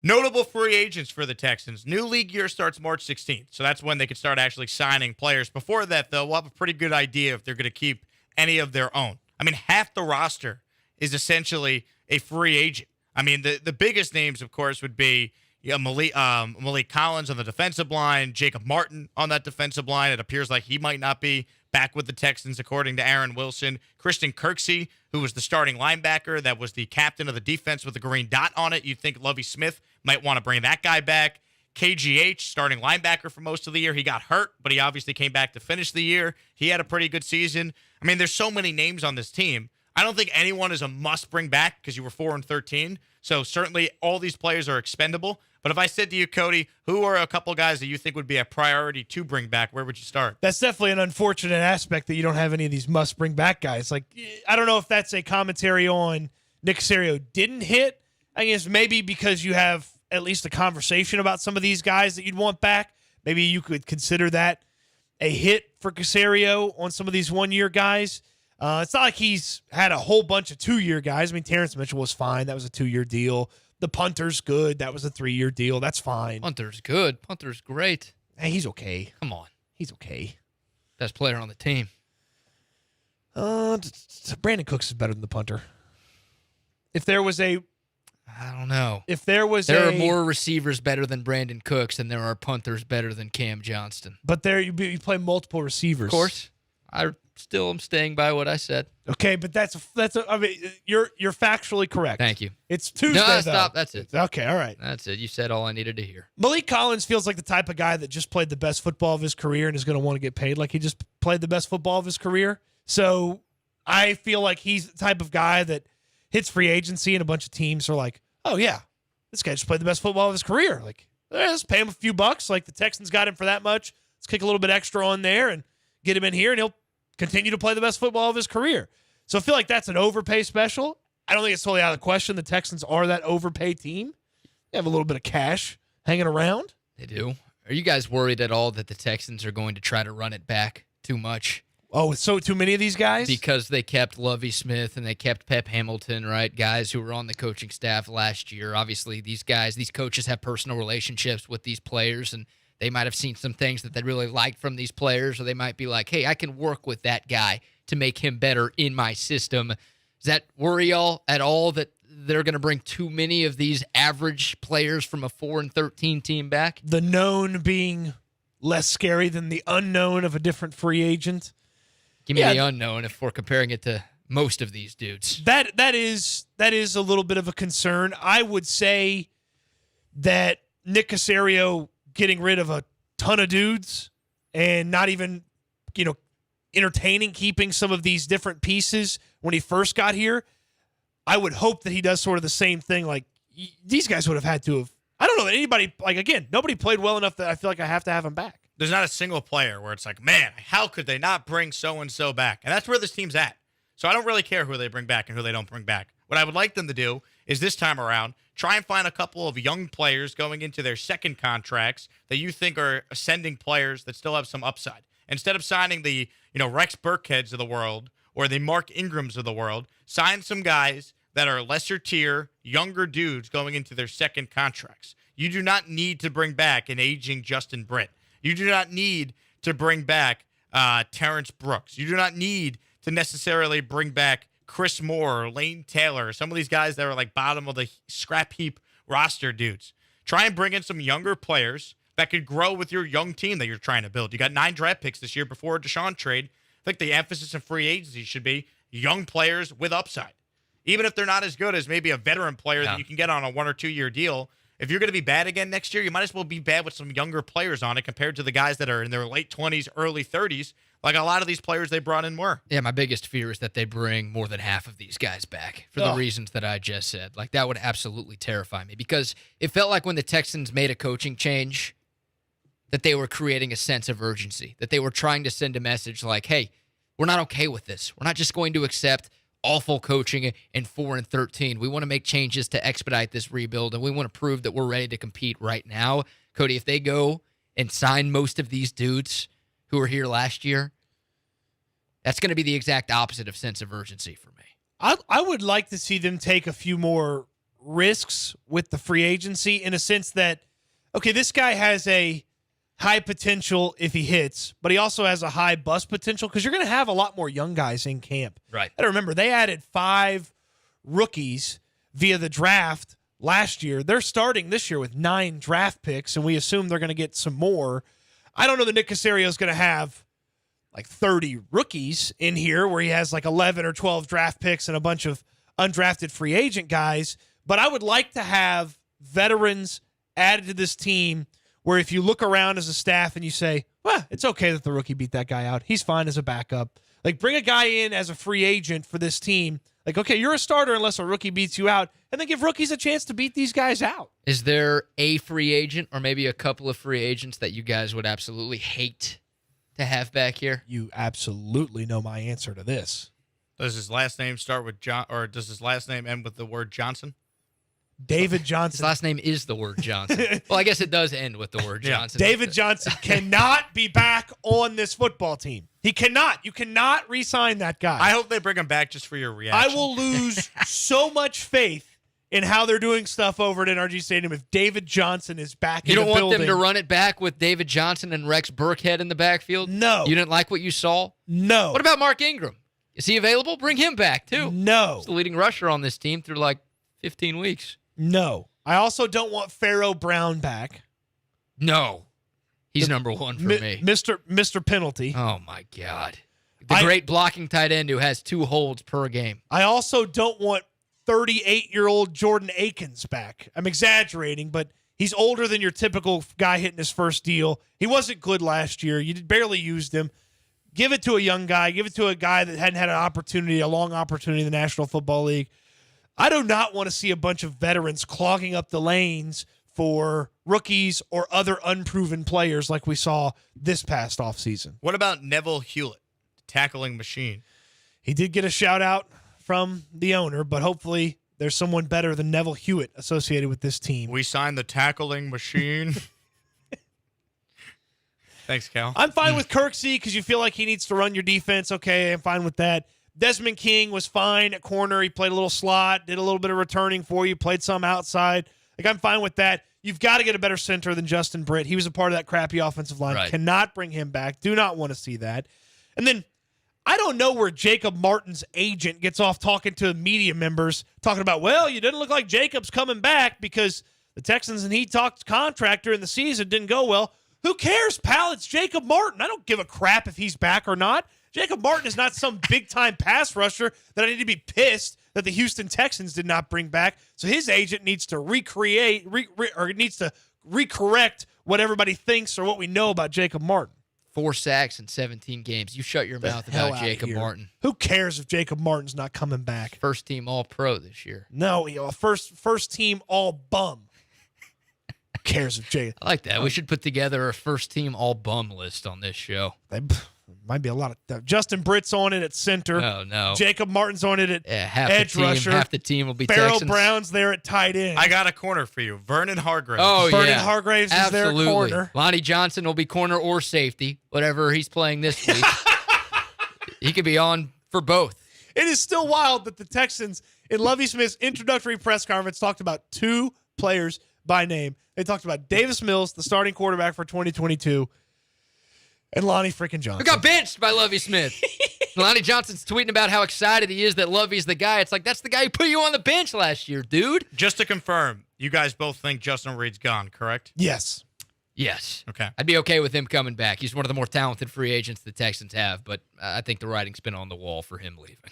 Notable free agents for the Texans. New league year starts March 16th, so that's when they can start actually signing players. Before that, though, we'll have a pretty good idea if they're going to keep any of their own. I mean, half the roster is essentially a free agent. I mean, the biggest names, of course, would be Malik Collins on the defensive line, Jacob Martin on that defensive line. It appears like he might not be back with the Texans, according to Aaron Wilson. Kristen Kirksey, who was the starting linebacker, that was the captain of the defense with the green dot on it. You'd think Lovie Smith might want to bring that guy back. KGH, starting linebacker for most of the year. He got hurt, but he obviously came back to finish the year. He had a pretty good season. I mean, there's so many names on this team. I don't think anyone is a must bring back because you were 4-13. So certainly all these players are expendable. But if I said to you, Cody, who are a couple guys that you think would be a priority to bring back, where would you start? That's definitely an unfortunate aspect that you don't have any of these must-bring-back guys. Like, I don't know if that's a commentary on Nick Caserio didn't hit. I guess maybe because you have at least a conversation about some of these guys that you'd want back. Maybe you could consider that a hit for Caserio on some of these one-year guys. It's not like he's had a whole bunch of 2-year guys. I mean, Terrence Mitchell was fine. That was a 2-year deal. The punter's good. That was a 3-year deal. That's fine. Punter's good. Punter's great. Hey, he's okay. Come on. He's okay. Best player on the team. Brandon Cooks is better than the punter. If there was a... I don't know. If there was There are more receivers better than Brandon Cooks than there are punters better than Cam Johnston. But there you play multiple receivers. Of course. I still am staying by what I said. Okay, but I mean, you're factually correct. Thank you. It's Tuesday, No, though. stop. That's it. Okay, all right. That's it. You said all I needed to hear. Malik Collins feels like the type of guy that just played the best football of his career and is going to want to get paid like he just played the best football of his career. So I feel like he's the type of guy that hits free agency and a bunch of teams are like, oh, yeah, this guy just played the best football of his career. Like, let's pay him a few bucks. Like, the Texans got him for that much. Let's kick a little bit extra on there and get him in here, and he'll continue to play the best football of his career. So I feel like that's an overpay special. I don't think it's totally out of the question. The Texans are that overpay team. They have a little bit of cash hanging around. They do. Are you guys worried at all that the Texans are going to try to run it back too much? Oh, so too many of these guys? Because they kept Lovie Smith and they kept Pep Hamilton, right? Guys who were on the coaching staff last year. Obviously, these coaches have personal relationships with these players, and they might have seen some things that they really liked from these players, or they might be like, hey, I can work with that guy to make him better in my system. Does that worry y'all at all that they're going to bring too many of these average players from a 4-13 team back? The known being less scary than the unknown of a different free agent. Give me the unknown if we're comparing it to most of these dudes. That is a little bit of a concern. I would say that Nick Caserio getting rid of a ton of dudes and not even, entertaining keeping some of these different pieces when he first got here, I would hope that he does sort of the same thing. Like, these guys would have had to have, I don't know that anybody, like, again, nobody played well enough that I feel like I have to have him back. There's not a single player where it's like, man, how could they not bring so-and-so back? And that's where this team's at. So I don't really care who they bring back and who they don't bring back. What I would like them to do is this time around, try and find a couple of young players going into their second contracts that you think are ascending players that still have some upside. Instead of signing the, Rex Burkheads of the world or the Mark Ingrams of the world, sign some guys that are lesser tier, younger dudes going into their second contracts. You do not need to bring back an aging Justin Britt. You do not need to bring back Terrence Brooks. You do not need to necessarily bring back Chris Moore or Lane Taylor, some of these guys that are like bottom of the scrap heap roster dudes. Try and bring in some younger players that could grow with your young team that you're trying to build. You got 9 draft picks this year before a Deshaun trade. I think the emphasis in free agency should be young players with upside. Even if they're not as good as maybe a veteran player that you can get on a 1 or 2 year deal. If you're going to be bad again next year, you might as well be bad with some younger players on it compared to the guys that are in their late 20s, early 30s, like a lot of these players they brought in were. Yeah, my biggest fear is that they bring more than half of these guys back for the reasons that I just said. Like, that would absolutely terrify me because it felt like when the Texans made a coaching change that they were creating a sense of urgency, that they were trying to send a message like, hey, we're not okay with this. We're not just going to accept awful coaching in 4-13. We want to make changes to expedite this rebuild, and we want to prove that we're ready to compete right now. Cody, if they go and sign most of these dudes who were here last year, that's going to be the exact opposite of sense of urgency for me. I would like to see them take a few more risks with the free agency in a sense that, okay, this guy has a high potential if he hits, but he also has a high bust potential because you're going to have a lot more young guys in camp. Right. I remember they added 5 rookies via the draft last year. They're starting this year with 9 draft picks, and we assume they're going to get some more. I don't know that Nick Caserio is going to have like 30 rookies in here where he has like 11 or 12 draft picks and a bunch of undrafted free agent guys, but I would like to have veterans added to this team where if you look around as a staff and you say, well, it's okay that the rookie beat that guy out. He's fine as a backup. Like, bring a guy in as a free agent for this team. Like, okay, you're a starter unless a rookie beats you out, and then give rookies a chance to beat these guys out. Is there a free agent or maybe a couple of free agents that you guys would absolutely hate to have back here? You absolutely know my answer to this. Does his last name start with John, or does his last name end with the word Johnson? David His Johnson. last name is the word Johnson. Well, I guess it does end with the word Johnson. David Johnson cannot be back on this football team. He cannot. You cannot re-sign that guy. I hope they bring him back just for your reaction. I will lose so much faith in how they're doing stuff over at NRG Stadium if David Johnson is back You in the don't building. want them to run it back with David Johnson and Rex Burkhead in the backfield? No. You didn't like what you saw? No. What about Mark Ingram? Is he available? Bring him back, too. No. He's the leading rusher on this team through like 15 weeks. No. I also don't want Pharaoh Brown back. No. He's number one for me. Mr. Penalty. Oh, my God. The great blocking tight end who has 2 holds per game. I also don't want 38-year-old Jordan Akins back. I'm exaggerating, but he's older than your typical guy hitting his first deal. He wasn't good last year. You barely used him. Give it to a young guy. Give it to a guy that hadn't had an opportunity, a long opportunity in the National Football League. I do not want to see a bunch of veterans clogging up the lanes for rookies or other unproven players like we saw this past offseason. What about Neville Hewlett, tackling machine? He did get a shout-out from the owner, but hopefully there's someone better than Neville Hewitt associated with this team. We signed the tackling machine. Thanks, Cal. I'm fine with Kirksey because you feel like he needs to run your defense. Okay, I'm fine with that. Desmond King was fine at corner. He played a little slot, did a little bit of returning for you, played some outside. Like, I'm fine with that. You've got to get a better center than Justin Britt. He was a part of that crappy offensive line. Right. Cannot bring him back. Do not want to see that. And then I don't know where Jacob Martin's agent gets off talking to media members, talking about, well, you didn't look like Jacob's coming back because the Texans and he talked contract during the season, didn't go well. Who cares, pal? It's Jacob Martin. I don't give a crap if he's back or not. Jacob Martin is not some big-time pass rusher that I need to be pissed that the Houston Texans did not bring back. So his agent needs to needs to recorrect what everybody thinks or what we know about Jacob Martin. 4 sacks in 17 games. You shut your mouth about Jacob Martin. Who cares if Jacob Martin's not coming back? First team All-Pro this year. No, first team all bum. Who cares if Jacob? I like that. We should put together a first team all-bum list on this show. Might be a lot of Justin Britt's on it at center. Oh, no. Jacob Martin's on it at edge rusher. Half the team will be Farrell Texans. Brown's there at tight end. I got a corner for you. Vernon Hargraves. Oh, Vernon yeah. Hargraves is there at corner. Lonnie Johnson will be corner or safety, whatever he's playing this week. He could be on for both. It is still wild that the Texans, in Lovie Smith's introductory press conference, talked about 2 players by name. They talked about Davis Mills, the starting quarterback for 2022, and Lonnie freaking Johnson. We got benched by Lovie Smith. Lonnie Johnson's tweeting about how excited he is that Lovie's the guy. It's like, that's the guy who put you on the bench last year, dude. Just to confirm, you guys both think Justin Reed's gone, correct? Yes. Yes. Okay. I'd be okay with him coming back. He's one of the more talented free agents the Texans have, but I think the writing's been on the wall for him leaving.